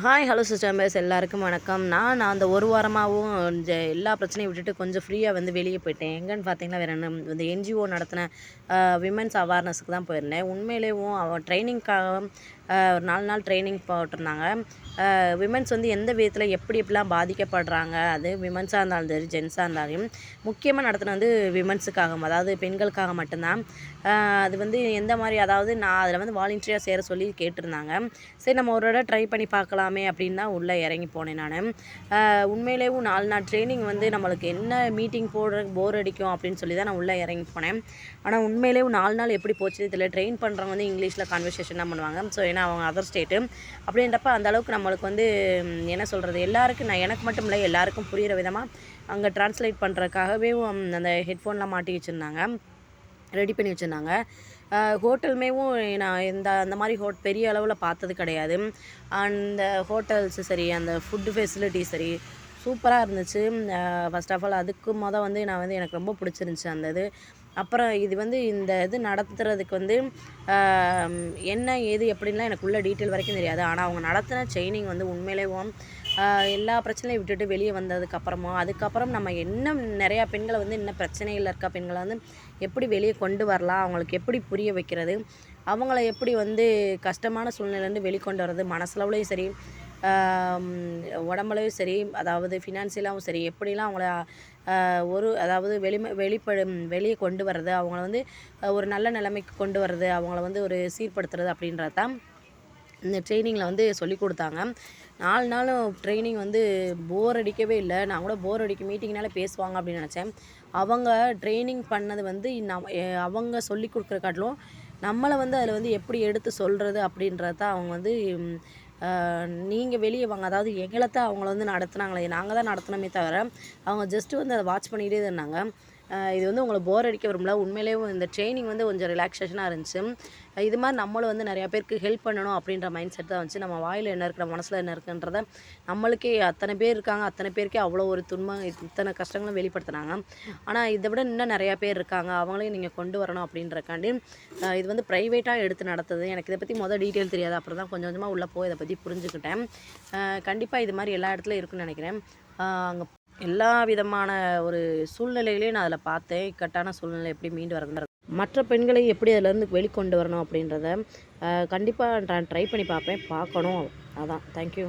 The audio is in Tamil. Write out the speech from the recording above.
ஹாய் ஹலோ சிஸ்டர்ஸ் எல்லாருக்கும் வணக்கம். நான் அந்த ஒரு வாரமாகவும் எல்லா பிரச்சனையும் விட்டுட்டு கொஞ்சம் ஃப்ரீயாக வந்து வெளியே போயிட்டேன். எங்கன்னு பார்த்தீங்கன்னா வேறு என்ன இந்த என்ஜிஓ நடத்தின விமென்ஸ் அவேர்னஸ்க்கு தான் போயிருந்தேன். உண்மையிலேயும் ட்ரைனிங்க்காக ஒரு 4 நாள் ட்ரைனிங் போட்டிருந்தாங்க. விமென்ஸ் வந்து எந்த விதத்தில் எப்படி எப்படிலாம் பாதிக்கப்படுறாங்க, அது விமென்ஸாக இருந்தாலும் சரி ஜென்ஸாக இருந்தாலும் முக்கியமாக நடத்தின வந்து விமென்ஸுக்காக, அதாவது பெண்களுக்காக மட்டும்தான். அது வந்து எந்த மாதிரி, அதாவது நான் அதில் வந்து வாலண்டியராக சேர சொல்லி கேட்டிருந்தாங்க. சரி நம்ம ஒரு தடவை ட்ரை பண்ணி பார்க்கலாமே அப்படின்னு தான் உள்ளே இறங்கி போனேன் நான். உண்மையிலேயும் 4 நாள் ட்ரைனிங் வந்து நம்மளுக்கு என்ன மீட்டிங் போடுறதுக்கு போர் அடிக்கும் அப்படின்னு சொல்லி தான் நான் உள்ளே இறங்கி போனேன். ஆனால் உண்மையிலேயும் 4 நாள் எப்படி போச்சுன்னு தெரியல. ட்ரெயின் பண்ணுறவங்க வந்து இங்கிலீஷில் கான்வர்சேஷன் தான் பண்ணுவாங்க. ஸோ ஏன்னா அவங்க அதர் ஸ்டேட்டு அப்படின்றப்ப அந்தளவுக்கு நம்மளுக்கு வந்து என்ன சொல்கிறது, எல்லாருக்கும் எனக்கு மட்டும் இல்லை எல்லாருக்கும் புரிகிற விதமாக அங்கே ட்ரான்ஸ்லேட் பண்ணுறதுக்காகவே அந்த ஹெட்ஃபோன்லாம் மாட்டி வச்சுருந்தாங்க, ரெடி பண்ணி வச்சுருந்தாங்க. ஹோட்டலுமேவும் நான் அந்த மாதிரி பெரிய அளவில் பார்த்தது கிடையாது. அந்த ஹோட்டல்ஸு சரி, அந்த ஃபுட்டு ஃபெசிலிட்டி சரி சூப்பராக இருந்துச்சு. ஃபர்ஸ்ட் ஆஃப் ஆல் அதுக்கு வந்து நான் வந்து எனக்கு ரொம்ப பிடிச்சிருந்துச்சி அந்த இது. அப்புறம் இது வந்து இந்த இது நடத்துறதுக்கு வந்து என்ன ஏது எப்படின்லாம் எனக்கு உள்ள டீட்டெயில் வரைக்கும் தெரியாது. ஆனால் அவங்க நடத்தின ட்ரெயினிங் வந்து உண்மையிலேயும் எல்லா பிரச்சனையும் விட்டுட்டு வெளியே அதுக்கப்புறம் நம்ம இன்னும் நிறையா பெண்களை வந்து இன்னும் பிரச்சனைகள் இருக்க பெண்களை வந்து எப்படி வெளியே கொண்டு வரலாம், அவங்களுக்கு எப்படி புரிய வைக்கிறது, அவங்கள எப்படி வந்து கஷ்டமான சூழ்நிலையிலேருந்து வெளிக்கொண்டு வர்றது, மனசளவுலேயும் சரி உடம்புலையும் சரி, அதாவது ஃபினான்சியலாகவும் சரி, எப்படிலாம் அவங்கள அதாவது வெளியே கொண்டு வர்றது, அவங்கள வந்து ஒரு நல்ல நிலைமைக்கு கொண்டு வர்றது, அவங்கள வந்து ஒரு சீர்படுத்துறது அப்படின்றது தான் இந்த ட்ரெயினிங்கில் வந்து சொல்லிக் கொடுத்தாங்க. 4 நாளும் ட்ரெயினிங் வந்து போர் அடிக்கவே இல்லை. நான் கூட போர் அடிக்கும் மீட்டிங்னால பேசுவாங்க அப்படின்னு நினச்சேன். அவங்க ட்ரெயினிங் பண்ணது வந்து அவங்க சொல்லிக் கொடுக்குற காட்டிலும் நம்மளை வந்து அதில் வந்து எப்படி எடுத்து சொல்கிறது அப்படின்றது தான் அவங்க வந்து நீங்கள் வெளியே வாங்க, அதாவது எங்களை தான் அவங்கள வந்து நடத்துனாங்களே, நாங்கள் தான் நடத்தினோமே தவிர அவங்க ஜஸ்ட்டு வந்து அதை வாட்ச் பண்ணிகிட்டே தான் இருந்தாங்க. இது வந்து உங்களை போர் அடிக்க விரும்பல. உண்மையிலேயே இந்த ட்ரெயினிங் வந்து கொஞ்சம் ரிலாக்ஸேஷனாக இருந்துச்சு. இது மாதிரி நம்மளும் வந்து நிறையா பேருக்கு ஹெல்ப் பண்ணணும் அப்படின்ற மைண்ட் செட் தான் வந்துச்சு. நம்ம வாயில் என்ன இருக்குது, நம்ம மனசில் என்ன இருக்குன்றத நம்மளுக்கே அத்தனை பேர் இருக்காங்க, அத்தனை பேருக்கே அவ்வளோ ஒரு துன்பம், இத்தனை கஷ்டங்களும் வெளிப்படுத்தினாங்க. ஆனால் இதை விட இன்னும் நிறையா பேர் இருக்காங்க, அவங்களையும் நீங்கள் கொண்டு வரணும் அப்படின்றக்காண்டி இது வந்து ப்ரைவேட்டாக எடுத்து நடத்துது. எனக்கு இதை பற்றி டீட்டெயில் தெரியாது. அப்புறம் தான் கொஞ்சம் கொஞ்சமாக உள்ளே போய் இதை பற்றி புரிஞ்சுக்கிட்டேன். கண்டிப்பாக இது மாதிரி எல்லா இடத்துலையும் இருக்குன்னு நினைக்கிறேன். அங்கே எல்லா விதமான ஒரு சூழ்நிலைகளையும் நான் அதில் பார்த்தேன். இக்கட்டான சூழ்நிலை எப்படி மீண்டு வரதுன்றது, மற்ற பெண்களை எப்படி அதிலேருந்து வெளிக்கொண்டு வரணும் அப்படின்றத கண்டிப்பாக நான் ட்ரை பண்ணி பார்க்கணும். அதான். தேங்க்யூ.